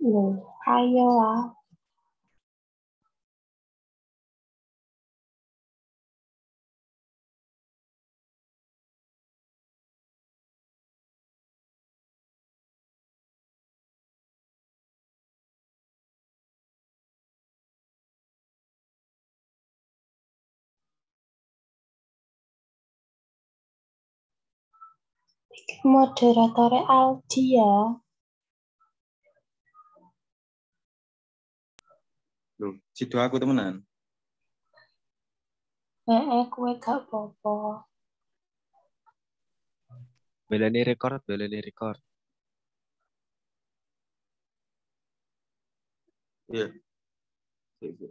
Loh, ayolah. Moderatornya Aldi ya. Loh, sido aku temenan. Kue gak apa-apa. Belani record. Iya. Iya.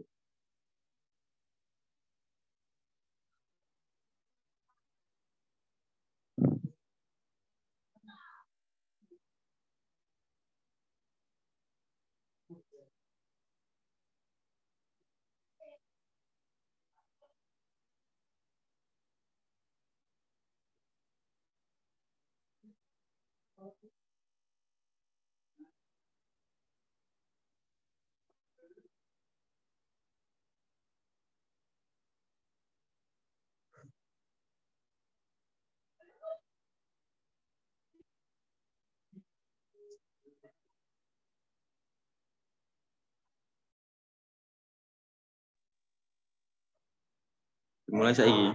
Mulai saiki.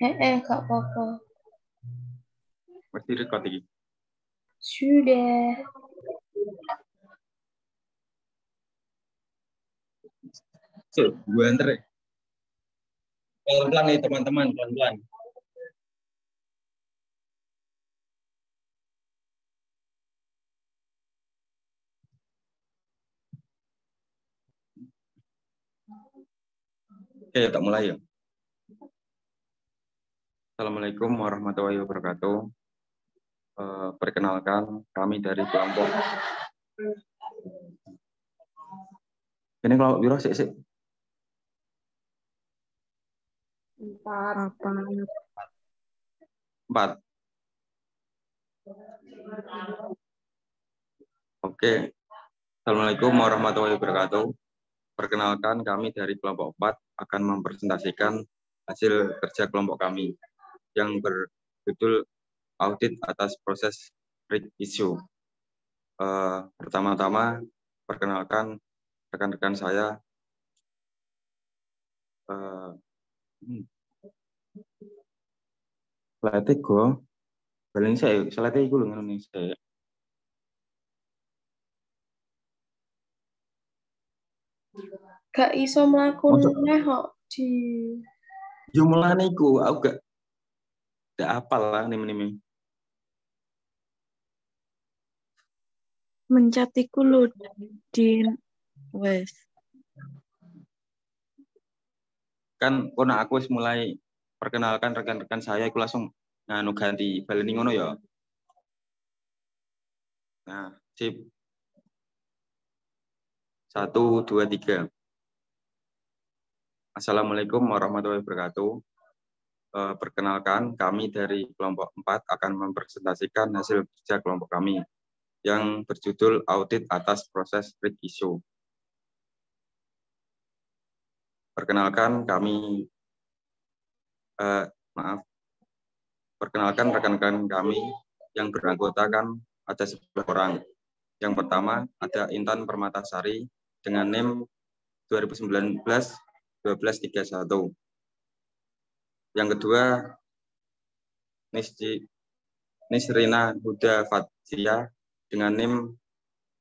Gak apa-apa. Mesti record iki. Sudah. So, gue anter ya. Pelan-pelan nih teman-teman, pelan-pelan. Oke, tak mulai ya. Assalamualaikum warahmatullahi wabarakatuh. Perkenalkan, kami dari kelompok. Ini kelompok biro sik. 4. Oke. Assalamualaikum warahmatullahi wabarakatuh. Perkenalkan, kami dari kelompok 4 akan mempresentasikan hasil kerja kelompok kami yang berjudul audit atas proses RIC issue. Pertama-tama, perkenalkan rekan-rekan saya. Slide go. Balen saya, slide iku lho ngene saya. Gak iso melakukannya kok di Jumlahnya iku aku gak apal lah nih. Mencatiku lu di wes. Kan kono aku mulai perkenalkan rekan-rekan saya aku langsung ganti baleni ngono ya. Nah, sip. 1, 2, 3. Assalamualaikum warahmatullahi wabarakatuh. Perkenalkan, kami dari kelompok 4 akan mempresentasikan hasil kerja kelompok kami yang berjudul audit atas proses RIC issue. Perkenalkan rekan-rekan kami yang beranggotakan ada 10 orang. Yang pertama ada Intan Permatasari dengan NIM 2019-1231. Yang kedua Nisrina Huda Fatia dengan NIM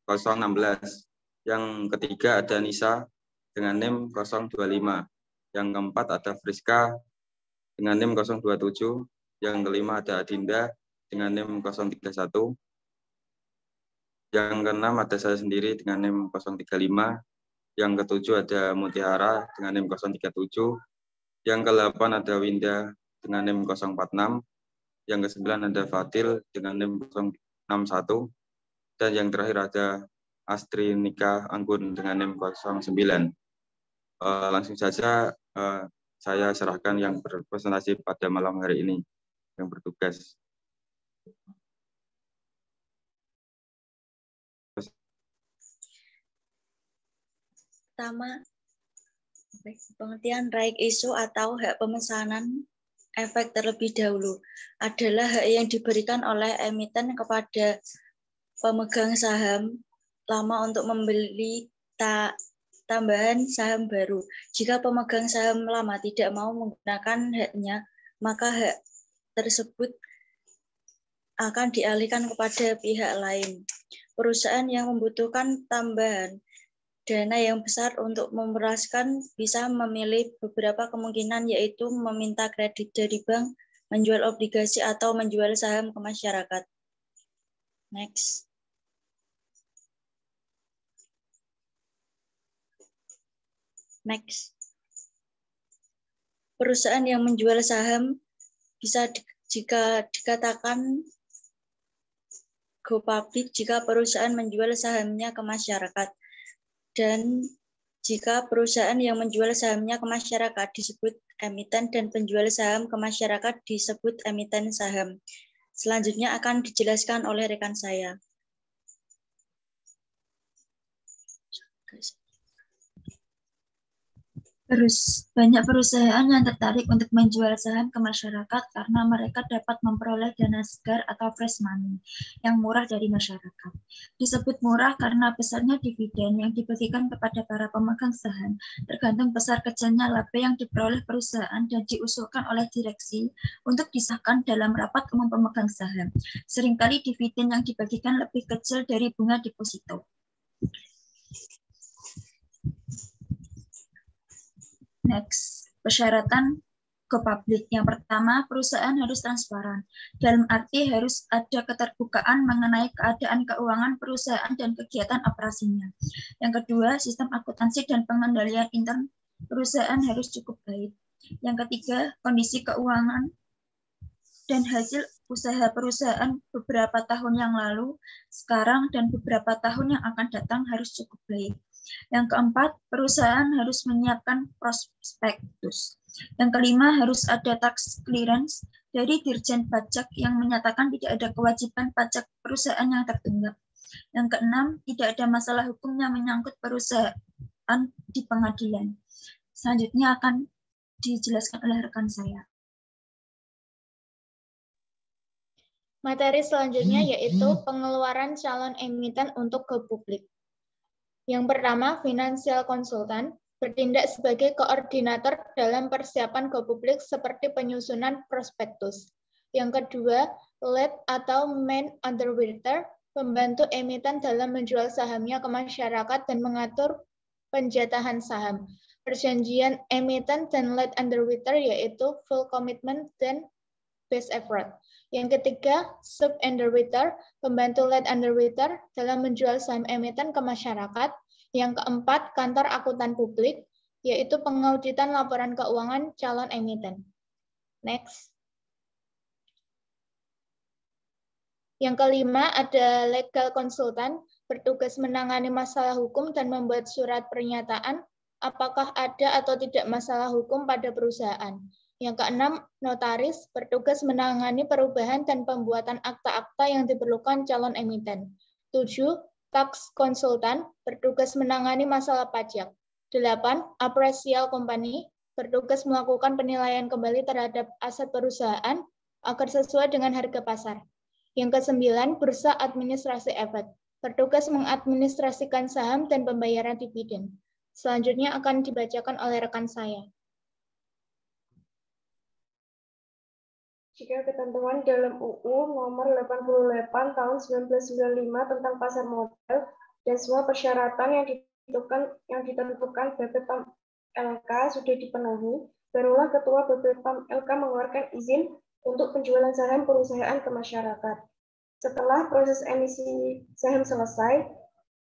016. Yang ketiga ada Nisa dengan NIM 025. Yang keempat ada Friska dengan NIM 027. Yang kelima ada Adinda dengan NIM 031. Yang keenam ada saya sendiri dengan NIM 035. Yang ketujuh ada Mutiara dengan NIM 037. Yang ke-8 ada Winda dengan NIM 046. Yang ke-9 ada Fatil dengan NIM 061. Dan yang terakhir ada Astri Nika Anggun dengan NIM 09. Langsung saja saya serahkan yang berpresentasi pada malam hari ini yang bertugas. Pertama, pengertian right issue atau hak pemesanan efek terlebih dahulu adalah hak yang diberikan oleh emiten kepada pemegang saham lama untuk membeli tambahan saham baru. Jika pemegang saham lama tidak mau menggunakan haknya, maka hak tersebut akan dialihkan kepada pihak lain. Perusahaan yang membutuhkan tambahan dana yang besar untuk memeraskan bisa memilih beberapa kemungkinan, yaitu meminta kredit dari bank, menjual obligasi, atau menjual saham ke masyarakat. Next. Perusahaan yang menjual saham bisa jika dikatakan go public jika perusahaan menjual sahamnya ke masyarakat, dan jika perusahaan yang menjual sahamnya ke masyarakat disebut emiten dan penjual saham ke masyarakat disebut emiten saham. Selanjutnya akan dijelaskan oleh rekan saya. Banyak perusahaan yang tertarik untuk menjual saham ke masyarakat karena mereka dapat memperoleh dana segar atau fresh money yang murah dari masyarakat. Disebut murah karena besarnya dividen yang dibagikan kepada para pemegang saham, tergantung besar kecilnya laba yang diperoleh perusahaan dan diusulkan oleh direksi untuk disahkan dalam rapat umum pemegang saham. Seringkali dividen yang dibagikan lebih kecil dari bunga deposito. Next, persyaratan go public. Yang pertama, perusahaan harus transparan. Dalam arti harus ada keterbukaan mengenai keadaan keuangan perusahaan dan kegiatan operasinya. Yang kedua, sistem akuntansi dan pengendalian intern perusahaan harus cukup baik. Yang ketiga, kondisi keuangan dan hasil usaha perusahaan beberapa tahun yang lalu, sekarang, dan beberapa tahun yang akan datang harus cukup baik. Yang keempat, perusahaan harus menyiapkan prospektus. Yang kelima, harus ada tax clearance dari Dirjen Pajak yang menyatakan tidak ada kewajiban pajak perusahaan yang tertunggak. Yang keenam, tidak ada masalah hukum yang menyangkut perusahaan di pengadilan. Selanjutnya akan dijelaskan oleh rekan saya. Materi selanjutnya yaitu pengeluaran calon emiten untuk go publik. Yang pertama, financial consultant bertindak sebagai koordinator dalam persiapan go publik seperti penyusunan prospektus. Yang kedua, lead atau main underwriter membantu emiten dalam menjual sahamnya ke masyarakat dan mengatur penjatahan saham. Perjanjian emiten dan lead underwriter yaitu full commitment dan best effort. Yang ketiga, sub-underwriter, pembantu lead underwriter dalam menjual saham emiten ke masyarakat. Yang keempat, kantor akuntan publik, yaitu pengauditan laporan keuangan calon emiten. Next. Yang kelima, ada legal consultant, bertugas menangani masalah hukum dan membuat surat pernyataan apakah ada atau tidak masalah hukum pada perusahaan. Yang keenam, notaris bertugas menangani perubahan dan pembuatan akta-akta yang diperlukan calon emiten. 7. Tax consultant bertugas menangani masalah pajak. 8. Appraisal company bertugas melakukan penilaian kembali terhadap aset perusahaan agar sesuai dengan harga pasar. Yang ke-9, bursa administrasi efek bertugas mengadministrasikan saham dan pembayaran dividen. Selanjutnya akan dibacakan oleh rekan saya. Jika ketentuan dalam UU nomor 88 tahun 1995 tentang pasar modal dan semua persyaratan yang ditentukan BPPAM LK sudah dipenuhi, barulah Ketua BPPAM LK mengeluarkan izin untuk penjualan saham perusahaan ke masyarakat. Setelah proses emisi saham selesai,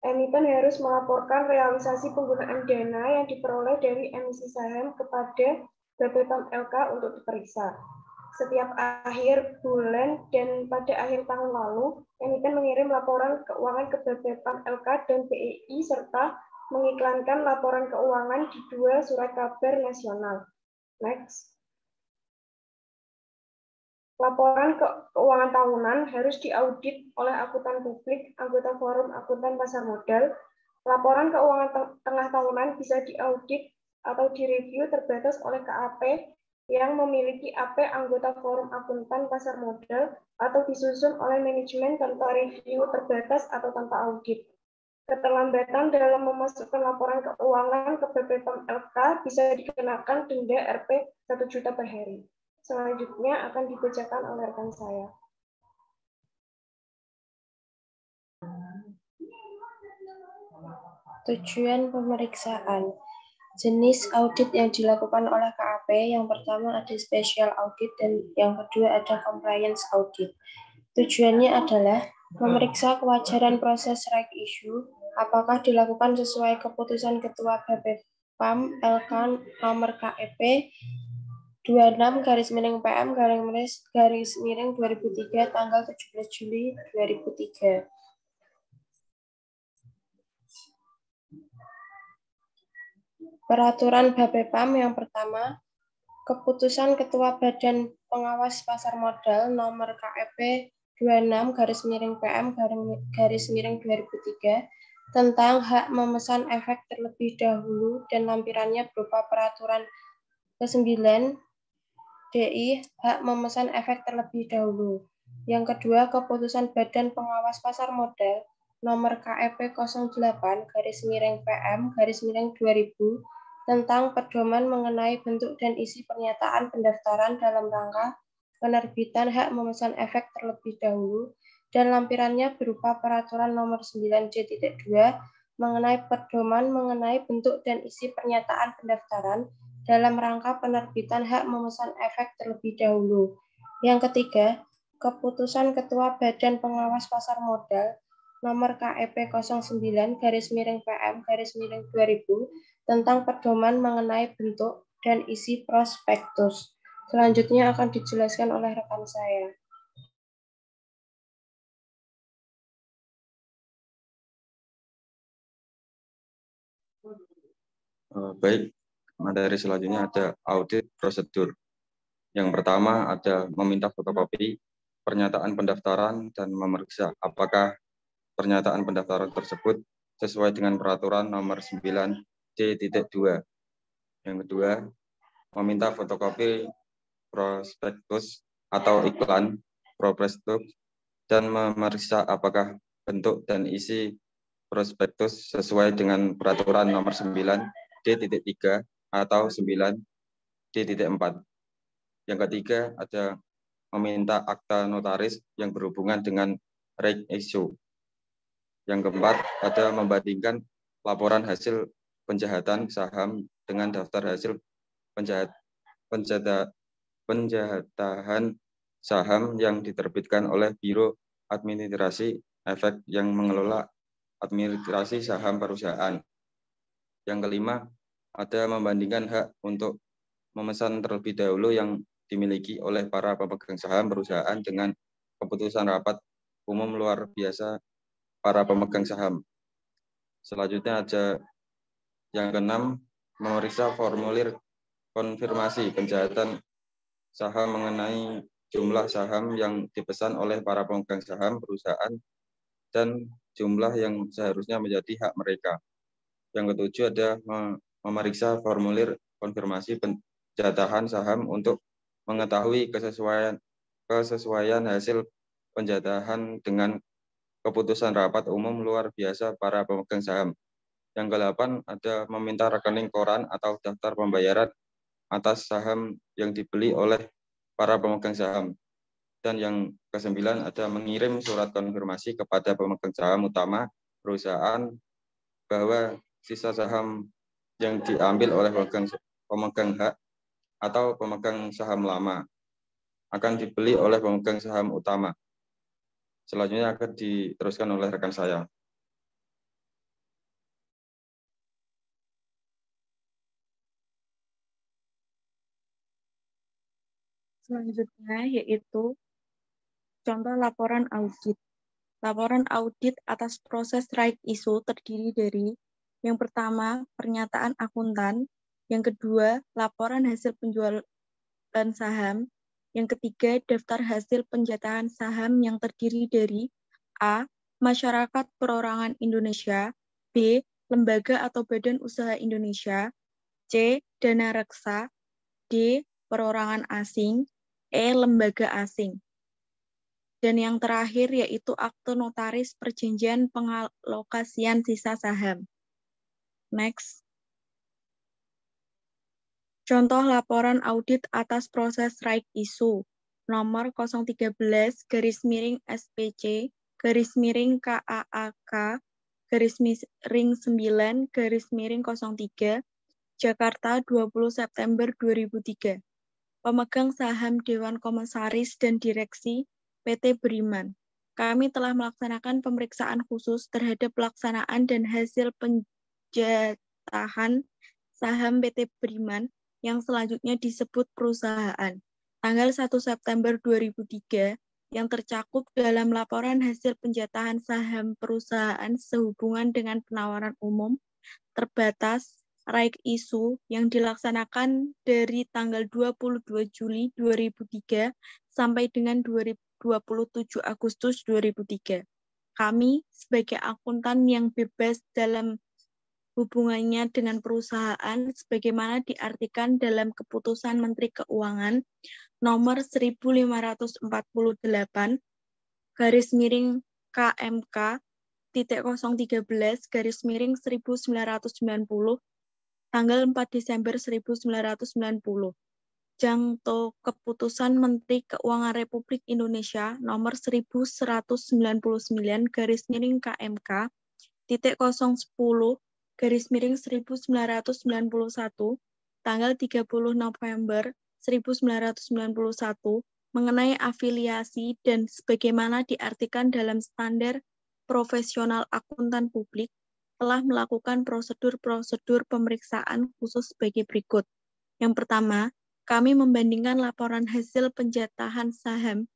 emiten harus melaporkan realisasi penggunaan dana yang diperoleh dari emisi saham kepada BPPAM LK untuk diperiksa. Setiap akhir bulan dan pada akhir tahun lalu, emiten mengirim laporan keuangan ke BPPAM LK dan BEI serta mengiklankan laporan keuangan di 2 surat kabar nasional. Next. Laporan keuangan tahunan harus diaudit oleh akuntan publik, anggota forum akuntan pasar modal, Laporan keuangan tengah tahunan bisa diaudit atau direview terbatas oleh KAP yang memiliki AP anggota forum akuntan pasar modal atau disusun oleh manajemen tanpa review terbatas atau tanpa audit. Keterlambatan dalam memasukkan laporan keuangan ke BPPAM LK bisa dikenakan denda Rp 1 juta per hari. Selanjutnya akan dibacakan oleh rekan saya. Tujuan pemeriksaan. Jenis audit yang dilakukan oleh KAP, yang pertama ada special audit dan yang kedua ada compliance audit. Tujuannya adalah memeriksa kewajaran proses right issue, apakah dilakukan sesuai keputusan Ketua BPPAM LK nomor KEP 26/PM/2003 tanggal 17 Juli 2003. Peraturan BPPAM yang pertama, Keputusan Ketua Badan Pengawas Pasar Modal nomor KEP 26/PM/2003 tentang hak memesan efek terlebih dahulu dan lampirannya berupa peraturan ke-9 DI hak memesan efek terlebih dahulu. Yang kedua, Keputusan Badan Pengawas Pasar Modal nomor KEP 08/PM/2000 tentang pedoman mengenai bentuk dan isi pernyataan pendaftaran dalam rangka penerbitan hak memesan efek terlebih dahulu dan lampirannya berupa peraturan nomor 9D.2 mengenai pedoman mengenai bentuk dan isi pernyataan pendaftaran dalam rangka penerbitan hak memesan efek terlebih dahulu. Yang ketiga, Keputusan Ketua Badan Pengawas Pasar Modal nomor KEP 09/PM/2000 tentang pedoman mengenai bentuk dan isi prospektus. Selanjutnya akan dijelaskan oleh rekan saya. Baik, materi selanjutnya ada audit prosedur. Yang pertama ada meminta fotokopi pernyataan pendaftaran dan memeriksa apakah pernyataan pendaftaran tersebut sesuai dengan peraturan nomor 9D.2. Yang kedua, meminta fotokopi prospektus atau iklan prospektus dan memeriksa apakah bentuk dan isi prospektus sesuai dengan peraturan nomor 9D.3 atau 9D.4. Yang ketiga, ada meminta akta notaris yang berhubungan dengan right issue. Yang keempat, ada membandingkan laporan hasil penjahatan saham dengan daftar hasil penjahatan saham yang diterbitkan oleh Biro Administrasi Efek yang mengelola administrasi saham perusahaan. Yang kelima, ada membandingkan hak untuk memesan terlebih dahulu yang dimiliki oleh para pemegang saham perusahaan dengan keputusan rapat umum luar biasa para pemegang saham. Selanjutnya ada yang keenam, memeriksa formulir konfirmasi penjahatan saham mengenai jumlah saham yang dipesan oleh para pemegang saham perusahaan dan jumlah yang seharusnya menjadi hak mereka. Yang ketujuh ada memeriksa formulir konfirmasi penjatahan saham untuk mengetahui kesesuaian hasil penjatahan dengan keputusan rapat umum luar biasa para pemegang saham. Yang ke-8 ada meminta rekening koran atau daftar pembayaran atas saham yang dibeli oleh para pemegang saham. Dan yang ke-9 ada mengirim surat konfirmasi kepada pemegang saham utama perusahaan bahwa sisa saham yang diambil oleh pemegang hak atau pemegang saham lama akan dibeli oleh pemegang saham utama. Selanjutnya akan diteruskan oleh rekan saya. Selanjutnya yaitu contoh laporan audit. Laporan audit atas proses right issue terdiri dari yang pertama, pernyataan akuntan, yang kedua, laporan hasil penjualan saham, yang ketiga, daftar hasil penjatahan saham yang terdiri dari A. Masyarakat Perorangan Indonesia, B. lembaga atau badan usaha Indonesia, C. Dana reksa, D. Perorangan asing, E. Lembaga asing. Dan yang terakhir yaitu akte notaris perjanjian pengalokasian sisa saham. Next. Contoh laporan audit atas proses right issue nomor 013/SPC KAAK _9 Jakarta 20 September 2003. Pemegang saham Dewan Komisaris dan Direksi PT Beriman. Kami telah melaksanakan pemeriksaan khusus terhadap pelaksanaan dan hasil penjatahan saham PT Beriman yang selanjutnya disebut perusahaan. Tanggal 1 September 2003 yang tercakup dalam laporan hasil penjatahan saham perusahaan sehubungan dengan penawaran umum terbatas right issue yang dilaksanakan dari tanggal 22 Juli 2003 sampai dengan 27 Agustus 2003. Kami sebagai akuntan yang bebas dalam hubungannya dengan perusahaan sebagaimana diartikan dalam Keputusan Menteri Keuangan nomor 1548 KMK _013 tanggal 4 Desember 1990. Jangto Keputusan Menteri Keuangan Republik Indonesia nomor 1199 KMK _010 tanggal 30 November 1991 mengenai afiliasi dan sebagaimana diartikan dalam standar profesional akuntan publik telah melakukan prosedur-prosedur pemeriksaan khusus sebagai berikut. Yang pertama, kami membandingkan laporan hasil penjatahan saham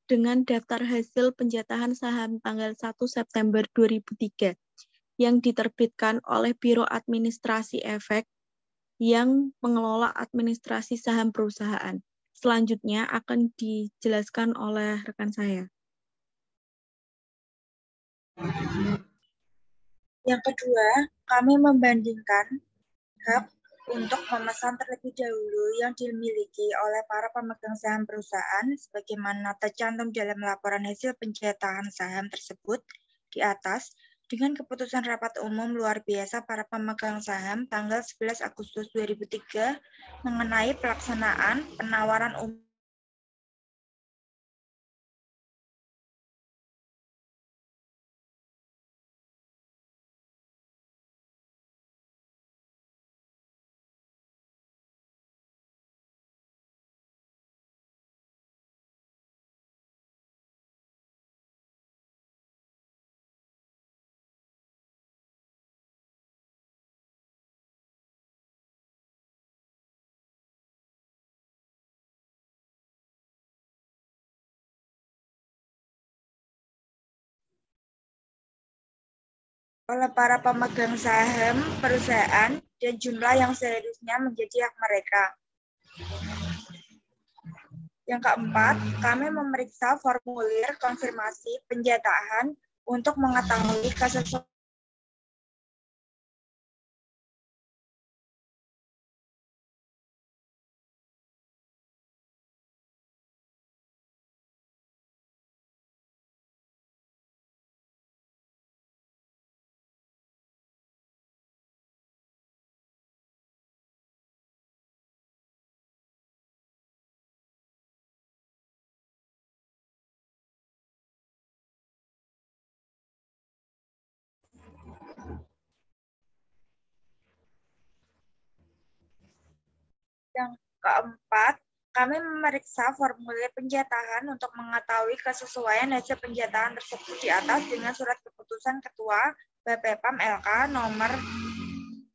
dengan daftar hasil penjatahan saham tanggal 1 September 2003 yang diterbitkan oleh Biro Administrasi Efek yang mengelola administrasi saham perusahaan. Selanjutnya akan dijelaskan oleh rekan saya. Yang kedua, kami membandingkan hak untuk memesan terlebih dahulu yang dimiliki oleh para pemegang saham perusahaan sebagaimana tercantum dalam laporan hasil penjatahan saham tersebut di atas dengan keputusan rapat umum luar biasa para pemegang saham tanggal 11 Agustus 2003 mengenai pelaksanaan penawaran umum oleh para pemegang saham perusahaan dan jumlah yang seharusnya menjadi hak mereka. Yang keempat, kami memeriksa formulir konfirmasi penjatahan untuk mengetahui kesesuaian Yang keempat, kami memeriksa formulir penjatahan untuk mengetahui kesesuaian hasil penjatahan tersebut di atas dengan surat keputusan Ketua BPPAM LK nomor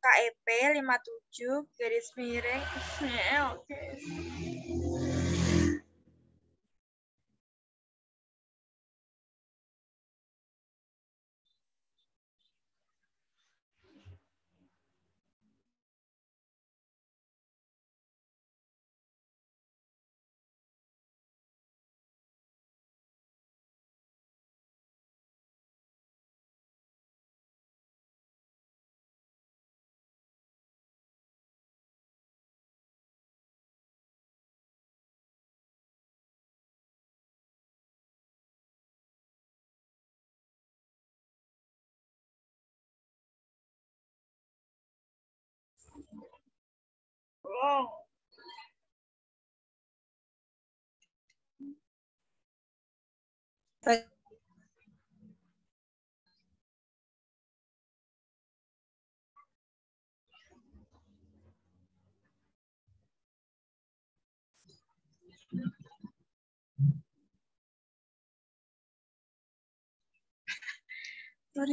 KEP 57/.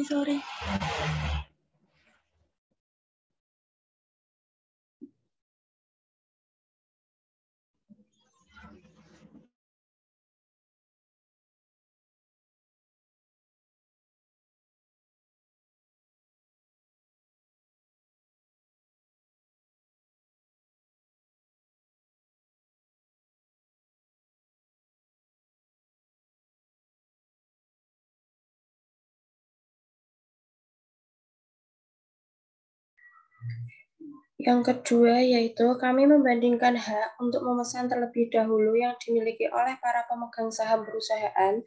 Sorry. Yang kedua yaitu kami membandingkan hak untuk memesan terlebih dahulu yang dimiliki oleh para pemegang saham perusahaan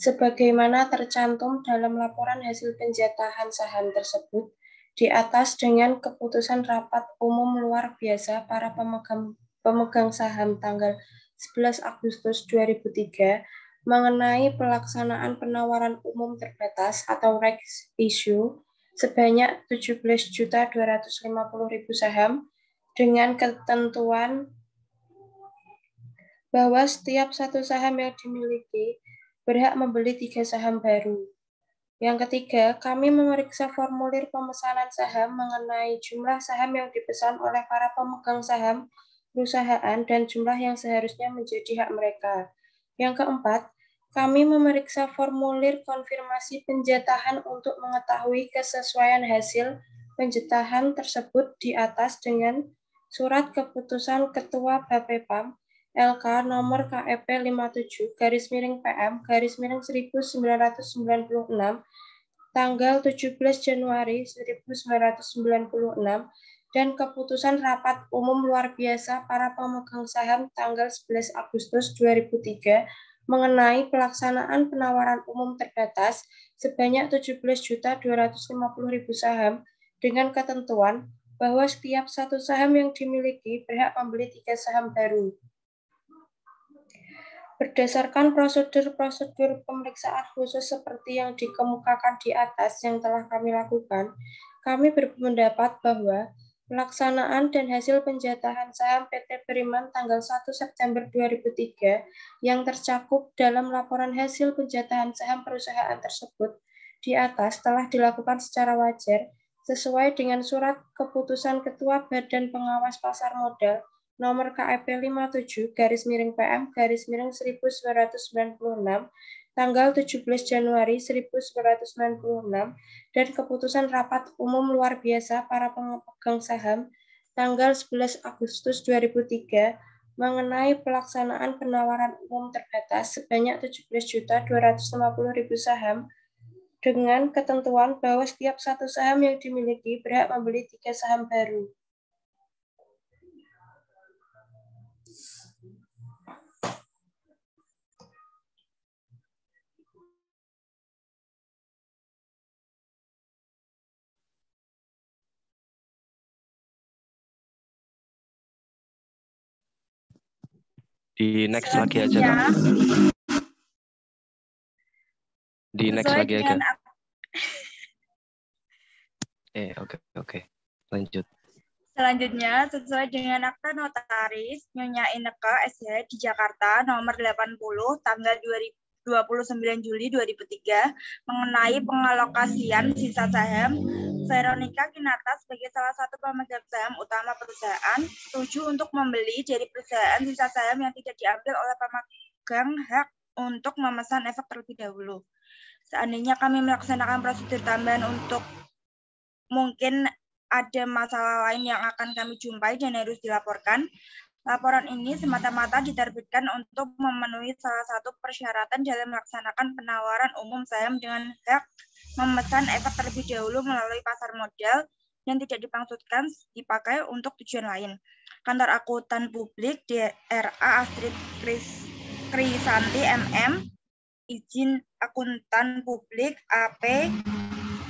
sebagaimana tercantum dalam laporan hasil penjatahan saham tersebut di atas dengan keputusan rapat umum luar biasa para pemegang saham tanggal 11 Agustus 2003 mengenai pelaksanaan penawaran umum terbatas atau rights issue sebanyak 17.250.000 saham dengan ketentuan bahwa setiap satu saham yang dimiliki berhak membeli 3 saham baru. Yang ketiga, kami memeriksa formulir pemesanan saham mengenai jumlah saham yang dipesan oleh para pemegang saham perusahaan dan jumlah yang seharusnya menjadi hak mereka. Yang keempat, kami memeriksa formulir konfirmasi penjatahan untuk mengetahui kesesuaian hasil penjatahan tersebut di atas dengan surat keputusan Ketua Bapepam LK nomor KEP 57-PM-1996 tanggal 17 Januari 1996 dan keputusan rapat umum luar biasa para pemegang saham tanggal 11 Agustus 2003 mengenai pelaksanaan penawaran umum terbatas sebanyak 17.250.000 saham dengan ketentuan bahwa setiap satu saham yang dimiliki berhak membeli 3 saham baru. Berdasarkan prosedur-prosedur pemeriksaan khusus seperti yang dikemukakan di atas yang telah kami lakukan, kami berpendapat bahwa pelaksanaan dan hasil penjatahan saham PT Beriman tanggal 1 September 2003 yang tercakup dalam laporan hasil penjatahan saham perusahaan tersebut di atas telah dilakukan secara wajar sesuai dengan surat keputusan Ketua Badan Pengawas Pasar Modal nomor KEP 57-PM-1996 tanggal 17 Januari 1996 dan keputusan rapat umum luar biasa para pemegang saham tanggal 11 Agustus 2003 mengenai pelaksanaan penawaran umum terbatas sebanyak 17.250.000 saham dengan ketentuan bahwa setiap satu saham yang dimiliki berhak membeli 3 saham baru. Di next lagi aja, Kak. Di next lagi aja. Oke. Lanjut. Selanjutnya, sesuai dengan akta notaris Nyonya Ineke SH di Jakarta nomor 80 tanggal 29 Juli 2003 mengenai pengalokasian sisa saham, Veronica Kinarta sebagai salah satu pemegang saham utama perusahaan setuju untuk membeli dari perusahaan sisa saham yang tidak diambil oleh pemegang hak untuk memesan efek terlebih dahulu. Seandainya kami melaksanakan prosedur tambahan untuk mungkin ada masalah lain yang akan kami jumpai dan harus dilaporkan, laporan ini semata-mata diterbitkan untuk memenuhi salah satu persyaratan dalam melaksanakan penawaran umum saham dengan hak memesan efek terlebih dahulu melalui pasar modal dan tidak dimaksudkan dipakai untuk tujuan lain. Kantor Akuntan Publik DRA Astrid Krisanti MM, izin Akuntan Publik AP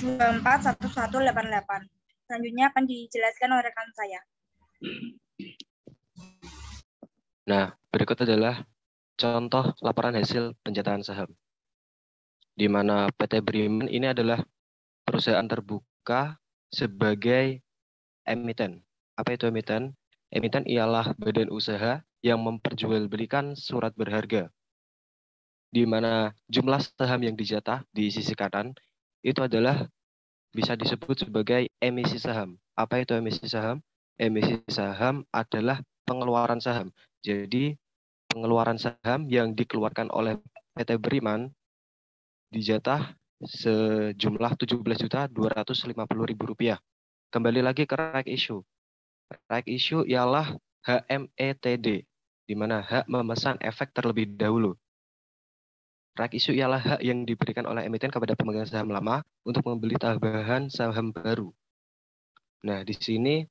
241188. Selanjutnya akan dijelaskan oleh rekan saya. Nah, berikut adalah contoh laporan hasil pencetaan saham, di mana PT Briman ini adalah perusahaan terbuka sebagai emiten. Apa itu emiten? Emiten ialah badan usaha yang memperjualbelikan surat berharga, di mana jumlah saham yang dijatah di sisi kanan itu adalah bisa disebut sebagai emisi saham. Apa itu emisi saham? Emisi saham adalah pengeluaran saham. Jadi pengeluaran saham yang dikeluarkan oleh PT Briman dijatah sejumlah Rp17.250.000. Kembali lagi ke right issue. Right issue ialah HMETD, di mana hak memesan efek terlebih dahulu. Right issue ialah hak yang diberikan oleh emiten kepada pemegang saham lama untuk membeli tambahan saham baru. Nah, di sini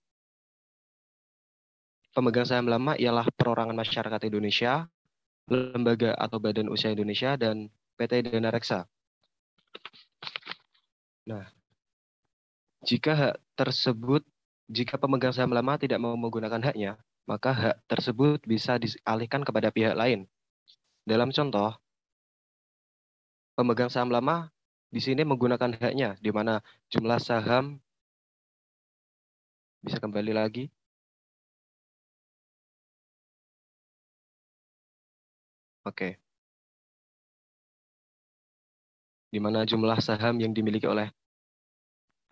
pemegang saham lama ialah Perorangan Masyarakat Indonesia, Lembaga atau Badan Usaha Indonesia, dan PT Dana Reksa. Nah, jika pemegang saham lama tidak mau menggunakan haknya, maka hak tersebut bisa dialihkan kepada pihak lain. Dalam contoh, pemegang saham lama di sini menggunakan haknya, di mana jumlah saham bisa kembali lagi. Oke. Di mana jumlah saham yang dimiliki oleh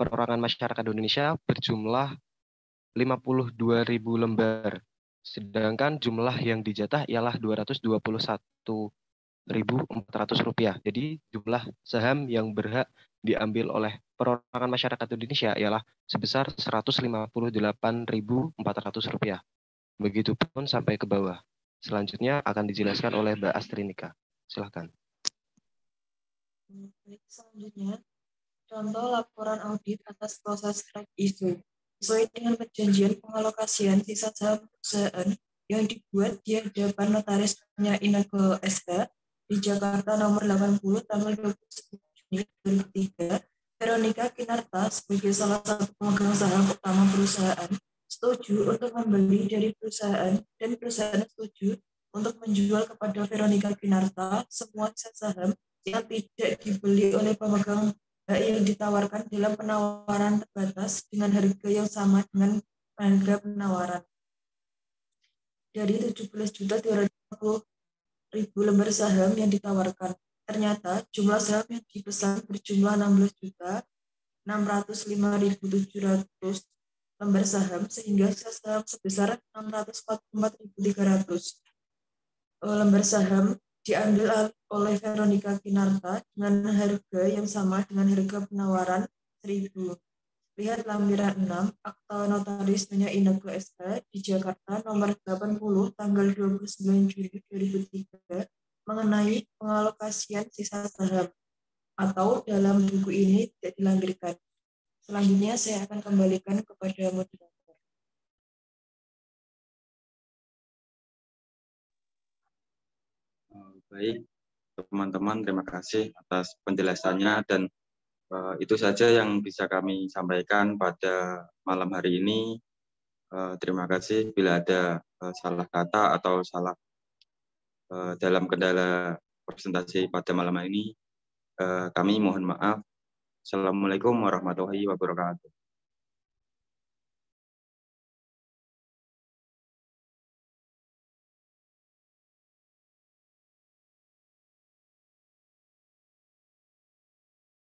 Perorangan Masyarakat Indonesia berjumlah 52.000 lembar. Sedangkan jumlah yang dijatah ialah Rp221.400. Jadi jumlah saham yang berhak diambil oleh Perorangan Masyarakat Indonesia ialah sebesar Rp158.400. Begitupun sampai ke bawah. Selanjutnya akan dijelaskan oleh Mbak Astrinika. Silakan. Selanjutnya, contoh laporan audit atas proses right issue. Sesuai dengan perjanjian pengalokasian sisa saham perusahaan yang dibuat di hadapan notarisnya Inagro SK di Jakarta nomor 80 tanggal 29 Juni 2003, Veronica Kinarta sebagai salah satu pemegang saham utama perusahaan setuju untuk membeli dari perusahaan dan perusahaan setuju untuk menjual kepada Veronica Kinarta semua sisa saham yang tidak dibeli oleh pemegang hak yang ditawarkan dalam penawaran terbatas dengan harga yang sama dengan harga penawaran. Dari 17.250.000 lembar saham yang ditawarkan, ternyata jumlah saham yang dipesan berjumlah 16.605.700 lembar saham, sehingga sisa saham sebesar 644.300 lembar saham diambil oleh Veronica Kinarta dengan harga yang sama dengan harga penawaran 1.000. Lihat lampiran 6 Akta Notaris Nyonya Inagro SK di Jakarta nomor 80 tanggal 29 Juli 2003 mengenai pengalokasian sisa saham, atau dalam buku ini tidak dilampirkan. Selanjutnya saya akan kembalikan kepada moderator. Baik, teman-teman, terima kasih atas penjelasannya, dan itu saja yang bisa kami sampaikan pada malam hari ini. Terima kasih. Bila ada salah kata atau salah dalam kendala presentasi pada malam hari ini, kami mohon maaf. Assalamualaikum warahmatullahi wabarakatuh.